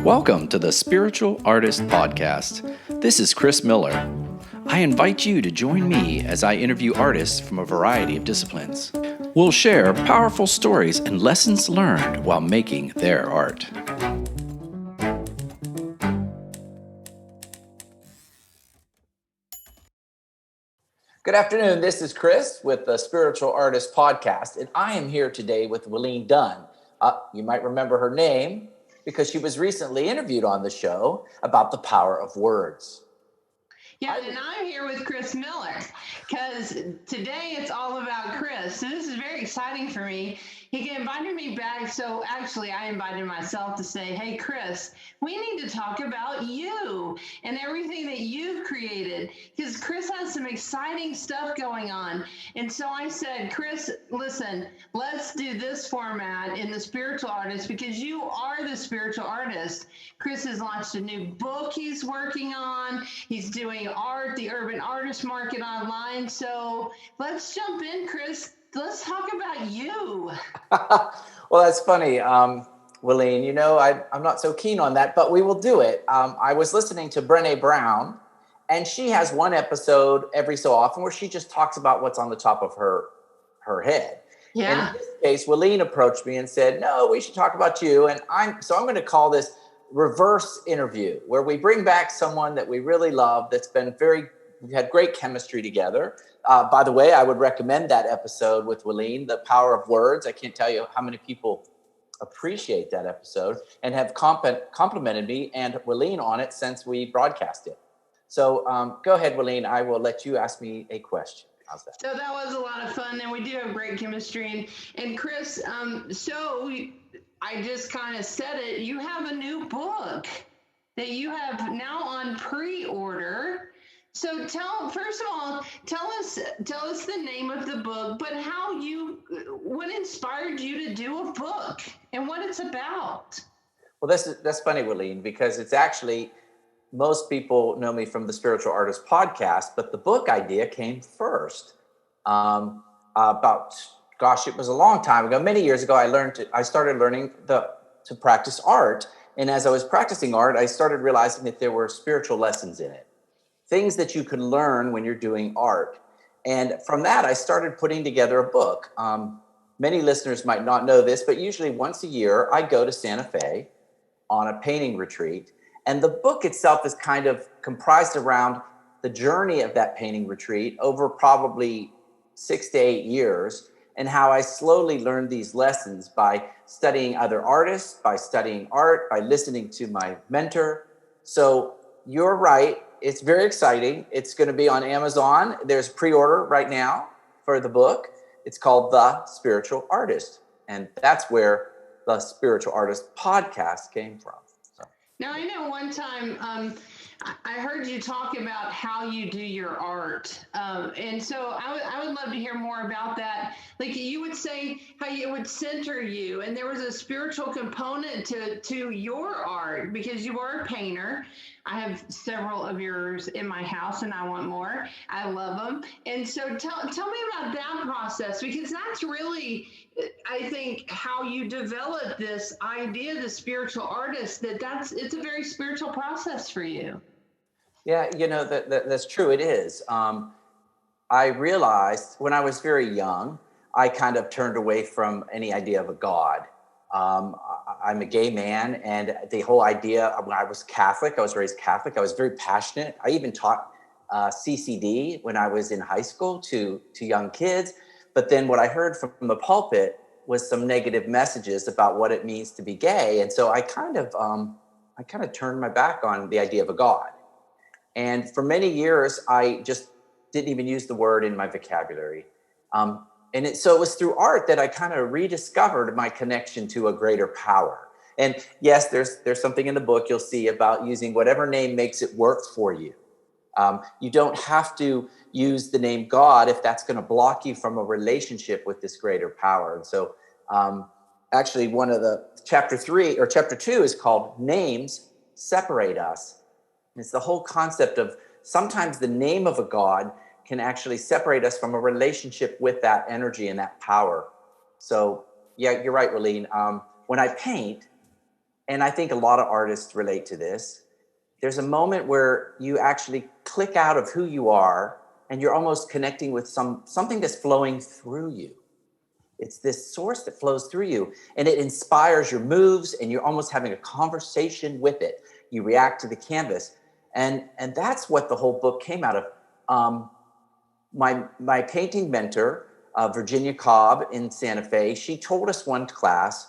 Welcome to the Spiritual Artist Podcast. This is Chris Miller. I invite you to join me as I interview artists from a variety of disciplines. We'll share powerful stories and lessons learned while making their art. Good afternoon. This is Chris with the Spiritual Artist Podcast, and I am here today with Wilene Dunn. You might remember her name because she was recently interviewed on the show about the power of words. Yeah, and I'm here with Chris Miller because today it's all about Chris. So this is very exciting for me. He invited me back. So actually, I invited myself to say, hey, Chris, we need to talk about you and everything that you've created because Chris has some exciting stuff going on. And so I said, Chris, listen, let's do this format in the spiritual artist because you are the spiritual artist. Chris has launched a new book he's working on. He's doing art, the Urban Artist Market online. So let's jump in, Chris. Let's talk about you. Well, that's funny, Wilene. You know, I'm not so keen on that, but we will do it. I was listening to Brené Brown, and she has one episode every so often where she just talks about what's on the top of her head. Yeah. And in this case, Wilene approached me and said, no, we should talk about you. And I'm going to call this reverse interview, where we bring back someone that we really love, we've had great chemistry together. By the way, I would recommend that episode with Wilene, The Power of Words. I can't tell you how many people appreciate that episode and have complimented me and Wilene on it since we broadcast it. So go ahead, Wilene. I will let you ask me a question. How's that? So that was a lot of fun, and we do have great chemistry. And Chris, I just kind of said it. You have a new book that you have now on pre-order. So first of all, tell us the name of the book, but what inspired you to do a book and what it's about. Well, that's funny, Wilene, because it's actually, most people know me from the Spiritual Artist Podcast, but the book idea came first. It was a long time ago, many years ago. I started learning to practice art, and as I was practicing art, I started realizing that there were spiritual lessons in it. Things that you can learn when you're doing art. And from that, I started putting together a book. Many listeners might not know this, but usually once a year, I go to Santa Fe on a painting retreat. And the book itself is kind of comprised around the journey of that painting retreat over probably 6 to 8 years, and how I slowly learned these lessons by studying other artists, by studying art, by listening to my mentor. So you're right. It's very exciting. It's going to be on Amazon. There's pre-order right now for the book. It's called The Spiritual Artist. And that's where the Spiritual Artist Podcast came from. So. Now, I know one time I heard you talk about how you do your art. And so I would love to hear more about that. Like you would say how it would center you. And there was a spiritual component to your art because you are a painter. I have several of yours in my house and I want more. I love them. And so tell me about that process, because that's really, I think, how you develop this idea, the spiritual artist, it's a very spiritual process for you. Yeah, you know, that's true. It is. I realized when I was very young, I kind of turned away from any idea of a God. I'm a gay man, and the whole idea, when I was Catholic, I was raised Catholic, I was very passionate. I even taught CCD when I was in high school to young kids. But then what I heard from the pulpit was some negative messages about what it means to be gay. And so I kind of turned my back on the idea of a God. And for many years, I just didn't even use the word in my vocabulary. So it was through art that I kind of rediscovered my connection to a greater power. And yes, there's something in the book you'll see about using whatever name makes it work for you. You don't have to use the name God if that's going to block you from a relationship with this greater power. And so actually one of the chapter 2 is called Names Separate Us. And it's the whole concept of sometimes the name of a God can actually separate us from a relationship with that energy and that power. So yeah, you're right, Wilene. When I paint, and I think a lot of artists relate to this, there's a moment where you actually click out of who you are and you're almost connecting with something that's flowing through you. It's this source that flows through you, and it inspires your moves, and you're almost having a conversation with it. You react to the canvas, and that's what the whole book came out of. My painting mentor, Virginia Cobb in Santa Fe, she told us one class,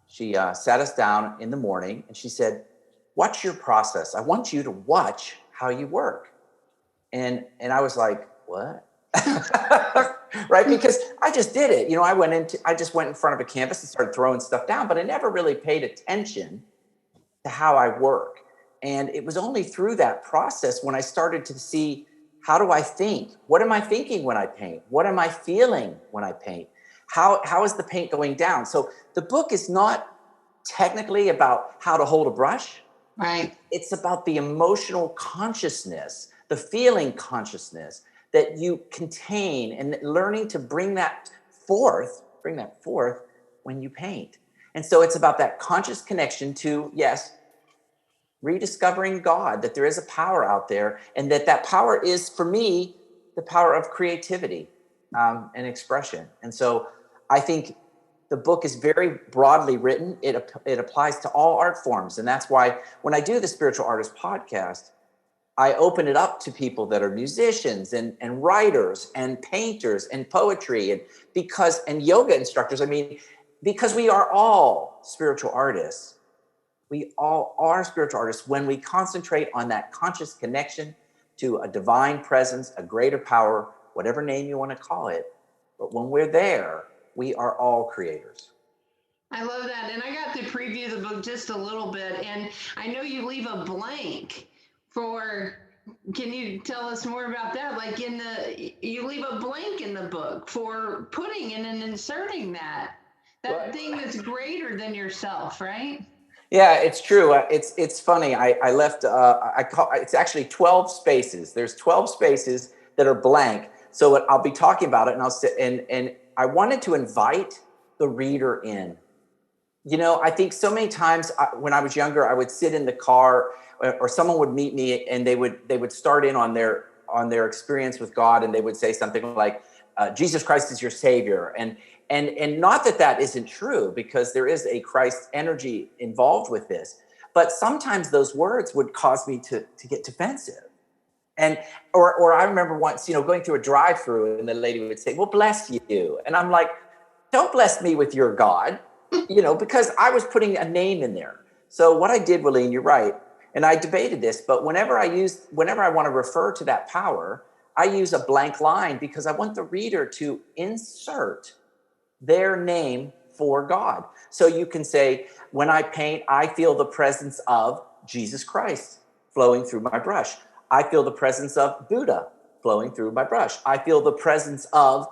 she sat us down in the morning, and she said, watch your process. I want you to watch how you work. And I was like, what? Right? Because I just did it. I just went in front of a canvas and started throwing stuff down, but I never really paid attention to how I work. And it was only through that process when I started to see, how do I think? What am I thinking when I paint? What am I feeling when I paint? How is the paint going down? So the book is not technically about how to hold a brush. Right. It's about the emotional consciousness, the feeling consciousness that you contain, and learning to bring that forth when you paint. And so it's about that conscious connection to, yes, rediscovering God, that there is a power out there, and that power is, for me, the power of creativity and expression. And so I think the book is very broadly written. It applies to all art forms. And that's why when I do the Spiritual Artist podcast, I open it up to people that are musicians and writers and painters and poetry and yoga instructors. I mean, because we are all spiritual artists. We all are spiritual artists when we concentrate on that conscious connection to a divine presence, a greater power, whatever name you want to call it. But when we're there, we are all creators. I love that. And I got to preview the book just a little bit. And I know you leave a blank can you tell us more about that? Like you leave a blank in the book for putting in and inserting that thing that's greater than yourself, right? Yeah, it's true. It's funny. I left, it's actually 12 spaces. There's 12 spaces that are blank. So I'll be talking about it, and I'll sit and I wanted to invite the reader in. I think so many times when I was younger, I would sit in the car, or someone would meet me, and they would start in on their experience with God, and they would say something like, Jesus Christ is your savior. And not that isn't true, because there is a Christ energy involved with this. But sometimes those words would cause me to get defensive. Or I remember once, going through a drive-through, and the lady would say, well, bless you. And I'm like, don't bless me with your God, because I was putting a name in there. So what I did, Wilene, you're right. And I debated this, but whenever I want to refer to that power, I use a blank line, because I want the reader to insert their name for God. So you can say, when I paint, I feel the presence of Jesus Christ flowing through my brush. I feel the presence of Buddha flowing through my brush. I feel the presence of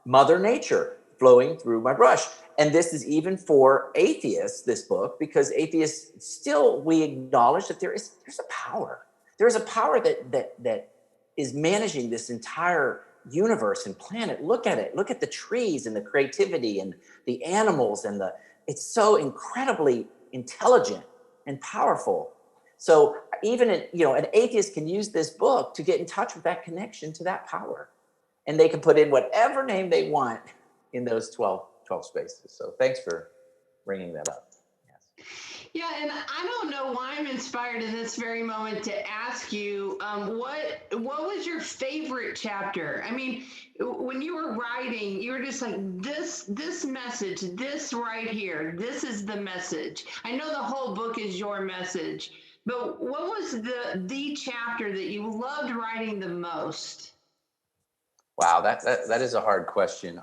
Mother Nature flowing through my brush. And this is even for atheists, this book, because atheists still, we acknowledge that there's a power. There's a power that is managing this entire universe and planet. Look at it. Look at the trees and the creativity and the animals it's so incredibly intelligent and powerful. So even an atheist can use this book to get in touch with that connection to that power, and they can put in whatever name they want in those 12 spaces. So thanks for bringing that up. Yes. Yeah, and I don't know why I'm inspired in this very moment to ask you, what was your favorite chapter? I mean, when you were writing, you were just like, this message, this right here, this is the message. I know the whole book is your message, but what was the chapter that you loved writing the most? Wow, that is a hard question.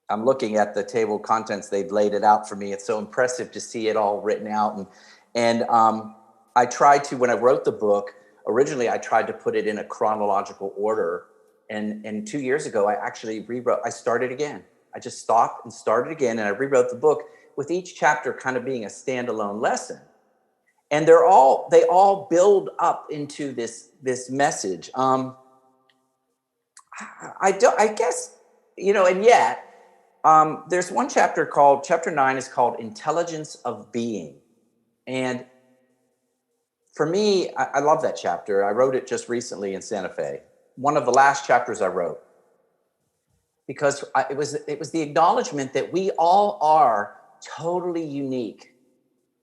I'm looking at the table of contents. They've laid it out for me. It's so impressive to see it all written out. And I tried to, when I wrote the book, originally I tried to put it in a chronological order. And 2 years ago, I actually I started again. I just stopped and started again, and I rewrote the book with each chapter kind of being a standalone lesson. And they all build up into this message. I guess, and yet, There's one chapter called, chapter 9 is called Intelligence of Being. And for me, I love that chapter. I wrote it just recently in Santa Fe. One of the last chapters I wrote. Because it was the acknowledgement that we all are totally unique.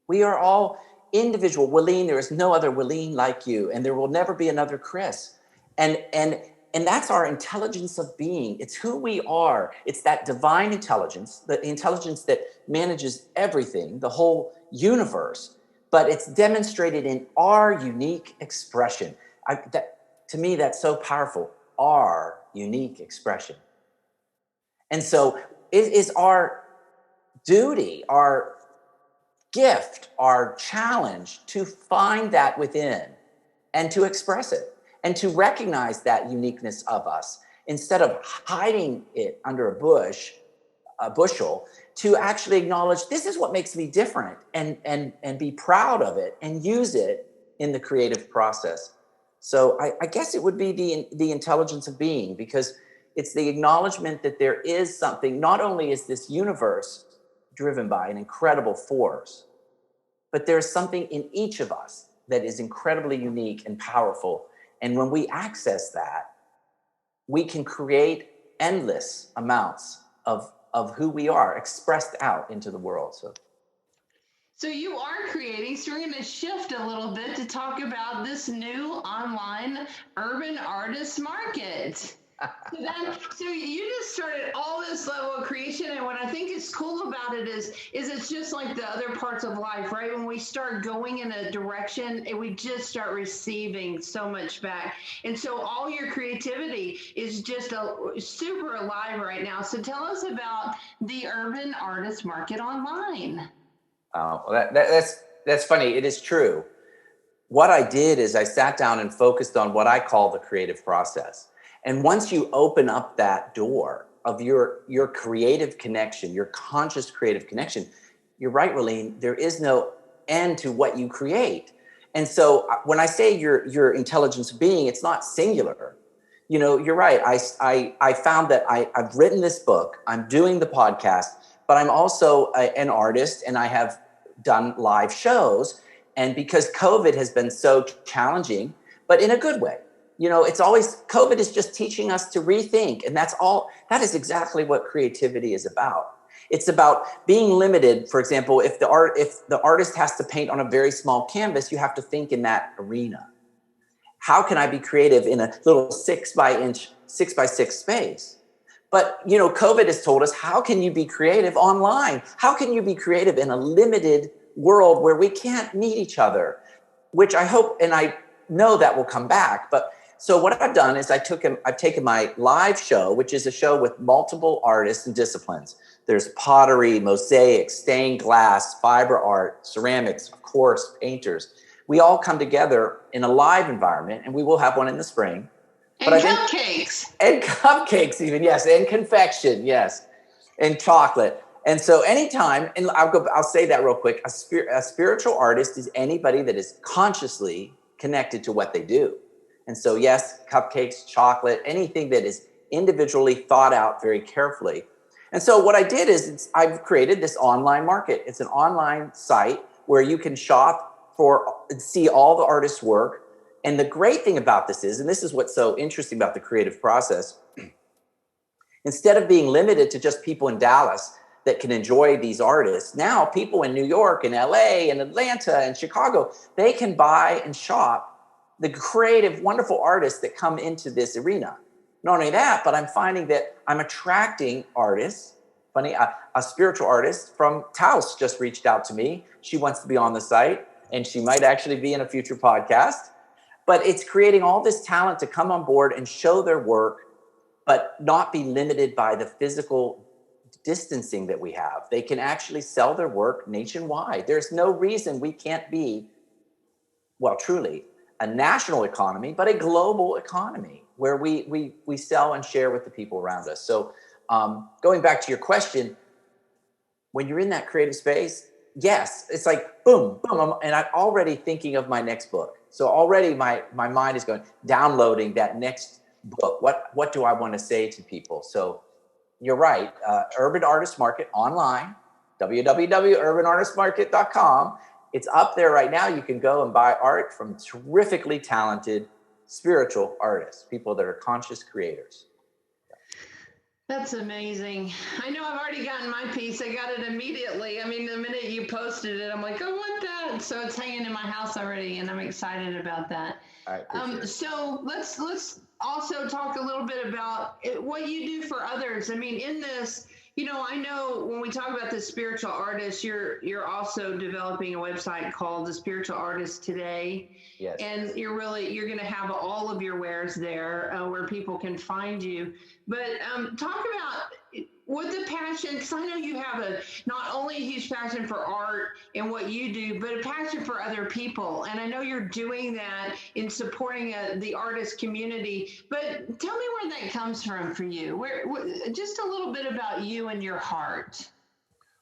We are all individual. Wilene, there is no other Wilene like you, and there will never be another Chris. And that's our intelligence of being. It's who we are. It's that divine intelligence, the intelligence that manages everything, the whole universe, but it's demonstrated in our unique expression. To me, that's so powerful, our unique expression. And so it is our duty, our gift, our challenge to find that within and to express it and to recognize that uniqueness of us instead of hiding it under a bushel, to actually acknowledge this is what makes me different and be proud of it and use it in the creative process. So I guess it would be the intelligence of being, because it's the acknowledgement that there is something, not only is this universe driven by an incredible force, but there's something in each of us that is incredibly unique and powerful. And when we access that, we can create endless amounts of who we are expressed out into the world. So you are creating, so we're going to shift a little bit to talk about this new online urban artist market. So you just started all this level of creation, and what I think is cool about it is it's just like the other parts of life, right? When we start going in a direction, and we just start receiving so much back, and so all your creativity is just super alive right now. So tell us about the urban artist market online. That's funny. It is true. What I did is I sat down and focused on what I call the creative process. And once you open up that door of your creative connection, your conscious creative connection, you're right, Wilene, there is no end to what you create. And so when I say your intelligence of being, it's not singular. You know, you're right. I found that I've written this book, I'm doing the podcast, but I'm also an artist, and I have done live shows. And because COVID has been so challenging, but in a good way. You know, it's always, COVID is just teaching us to rethink. And that is exactly what creativity is about. It's about being limited. For example, if the artist has to paint on a very small canvas, you have to think in that arena. How can I be creative in a little 6 by 6 space? But, you know, COVID has told us, how can you be creative online? How can you be creative in a limited world where we can't meet each other? Which I hope, and I know that will come back. But so what I've done is I've taken my live show, which is a show with multiple artists and disciplines. There's pottery, mosaic, stained glass, fiber art, ceramics, of course, painters. We all come together in a live environment, and we will have one in the spring. And cupcakes. And cupcakes even, yes. And confection, yes. And chocolate. And so anytime, and I'll say that real quick, a spiritual artist is anybody that is consciously connected to what they do. And so, yes, cupcakes, chocolate, anything that is individually thought out very carefully. And so what I did is I've created this online market. It's an online site where you can shop see all the artists' work. And the great thing about this is, and this is what's so interesting about the creative process, instead of being limited to just people in Dallas that can enjoy these artists, now people in New York and LA and Atlanta and Chicago, they can buy and shop the creative, wonderful artists that come into this arena. Not only that, but I'm finding that I'm attracting artists. Funny, a spiritual artist from Taos just reached out to me. She wants to be on the site, and she might actually be in a future podcast. But it's creating all this talent to come on board and show their work, but not be limited by the physical distancing that we have. They can actually sell their work nationwide. There's no reason we can't be, well, truly, a national economy, but a global economy where we sell and share with the people around us. So going back to your question, when you're in that creative space, yes, it's like boom, boom, and I'm already thinking of my next book. So already my mind is going, downloading that next book. What do I want to say to people? So you're right. Urban Artist Market online, www.urbanartistmarket.com. It's up there right now. You can go and buy art from terrifically talented spiritual artists, people that are conscious creators. That's amazing. I know I've already gotten my piece. I got it immediately. I mean, the minute you posted it, I'm like, I want that. So it's hanging in my house already, and I'm excited about that. I appreciate it. So let's also talk a little bit about what you do for others. I mean, in this, I know when we talk about the spiritual artist, you're also developing a website called The Spiritual Artist Today. Yes. And you're going to have all of your wares there where people can find you. But talk about what the passion, because I know you have not only a huge passion for art and what you do, but a passion for other people. And I know you're doing that in supporting the artist community. But tell me where that comes from for you. Just a little bit about you and your heart,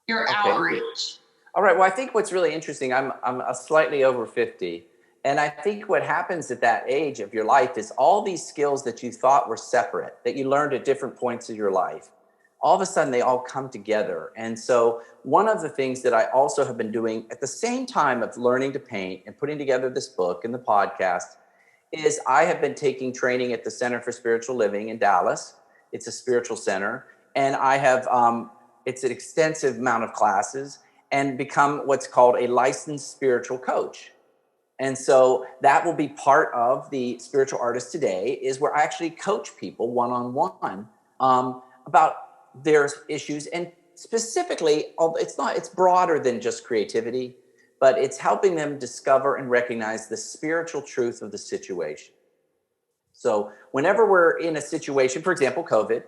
your outreach. All right. Well, I think what's really interesting, I'm a slightly over 50. And I think what happens at that age of your life is all these skills that you thought were separate, that you learned at different points of your life, all of a sudden they all come together. And so one of the things that I also have been doing at the same time of learning to paint and putting together this book and the podcast is I have been taking training at the Center for Spiritual Living in Dallas. It's a spiritual center. And I have, it's an extensive amount of classes and become what's called a licensed spiritual coach. And so that will be part of the Spiritual Artist Today, is where I actually coach people one-on-one about their issues. And specifically, it's broader than just creativity, but it's helping them discover and recognize the spiritual truth of the situation. So whenever we're in a situation, for example, COVID,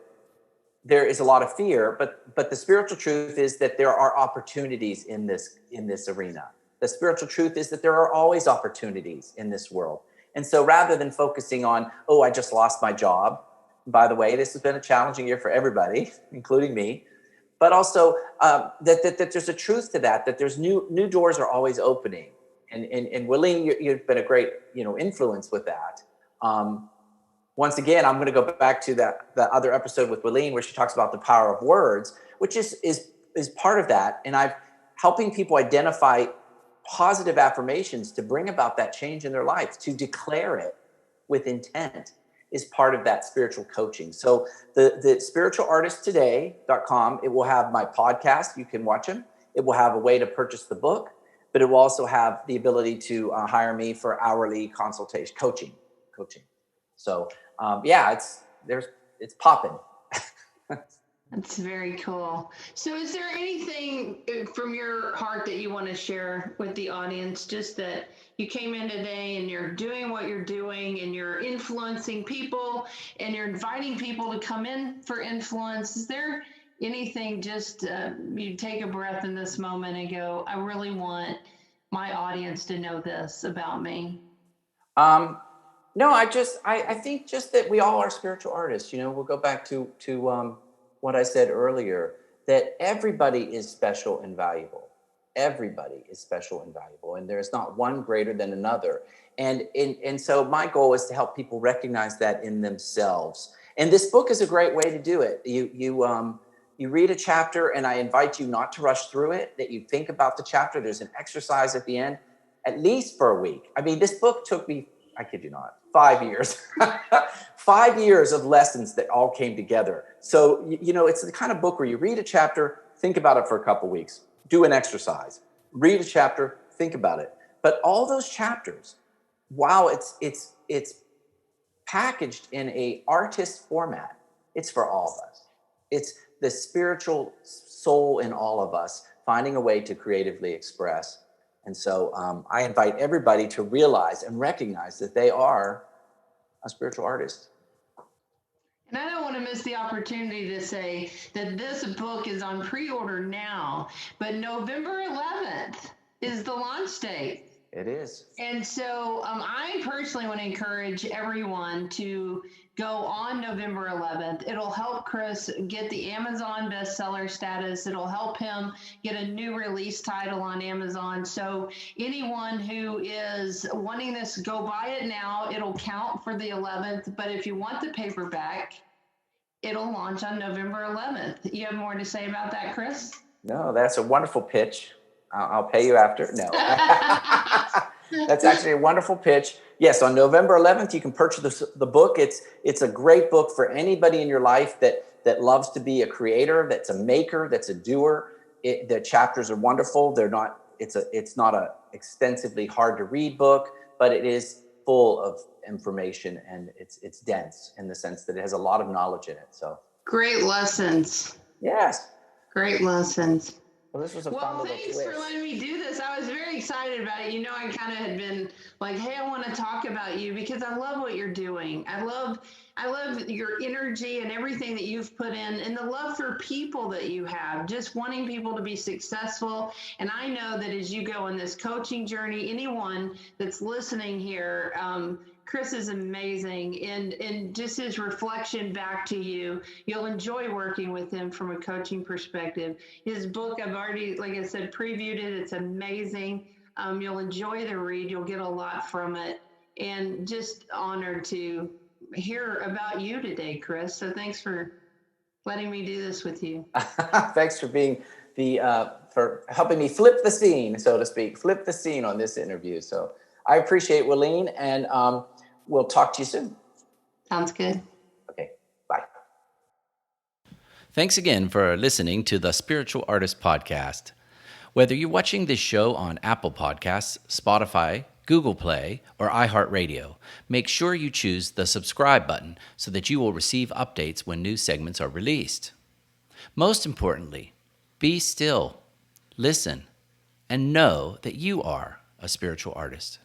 there is a lot of fear, but the spiritual truth is that there are opportunities in this arena. The spiritual truth is that there are always opportunities in this world. And so rather than focusing on, I just lost my job. By the way, this has been a challenging year for everybody, including me. But also that there's a truth to that there's new doors are always opening. And Wilene, you've been a great influence with that. Once again, I'm going to go back to that other episode with Wilene where she talks about the power of words, which is part of that. And I'm helping people identify positive affirmations to bring about that change in their life, to declare it with intent is part of that spiritual coaching. So the spiritualartisttoday.com, it will have my podcast. You can watch them. It will have a way to purchase the book, but it will also have the ability to hire me for hourly consultation, coaching. So it's popping. That's very cool. So is there anything from your heart that you want to share with the audience, just that you came in today and you're doing what you're doing and you're influencing people and you're inviting people to come in for influence? Is there anything, just you take a breath in this moment and go, I really want my audience to know this about me? No, I think just that we all are spiritual artists. We'll go back to what I said earlier, that everybody is special and valuable. Everybody is special and valuable, and there's not one greater than another. And so my goal is to help people recognize that in themselves. And this book is a great way to do it. You read a chapter, and I invite you not to rush through it, that you think about the chapter. There's an exercise at the end, at least for a week. I mean, this book took me, I kid you not, 5 years. 5 years of lessons that all came together. So, it's the kind of book where you read a chapter, think about it for a couple weeks, do an exercise, read a chapter, think about it. But all those chapters, wow, it's packaged in a artist format. It's for all of us. It's the spiritual soul in all of us finding a way to creatively express. And so I invite everybody to realize and recognize that they are a spiritual artist. And I don't want to miss the opportunity to say that this book is on pre-order now, but November 11th is the launch date. It is. And so I personally want to encourage everyone to go on November 11th. It'll help Chris get the Amazon bestseller status. It'll help him get a new release title on Amazon. So anyone who is wanting this, go buy it now. It'll count for the 11th. But if you want the paperback, it'll launch on November 11th. You have more to say about that, Chris? No, that's a wonderful pitch. I'll pay you after. No. That's actually a wonderful pitch. Yes, on November 11th, you can purchase the book. It's a great book for anybody in your life that loves to be a creator, that's a maker, that's a doer. The chapters are wonderful. It's not a extensively hard to read book, but it is full of information, and it's dense in the sense that it has a lot of knowledge in it. So great lessons. Yes. Great lessons. Well, this was a fun little thanks twist. for letting me do this. I was very excited about it. I kind of had been like, hey, I want to talk about you because I love what you're doing. I love your energy and everything that you've put in, and the love for people that you have, just wanting people to be successful. And I know that as you go on this coaching journey, anyone that's listening here, Chris is amazing, and just his reflection back to you, you'll enjoy working with him from a coaching perspective. His book, I've already, like I said, previewed it. It's amazing. You'll enjoy the read. You'll get a lot from it, and just honored to hear about you today, Chris. So thanks for letting me do this with you. Thanks for being for helping me flip the scene, so to speak, flip the scene on this interview. So I appreciate Wilene, and we'll talk to you soon. Sounds good. Okay, bye. Thanks again for listening to the Spiritual Artist Podcast. Whether you're watching this show on Apple Podcasts, Spotify, Google Play, or iHeartRadio, make sure you choose the subscribe button so that you will receive updates when new segments are released. Most importantly, be still, listen, and know that you are a spiritual artist.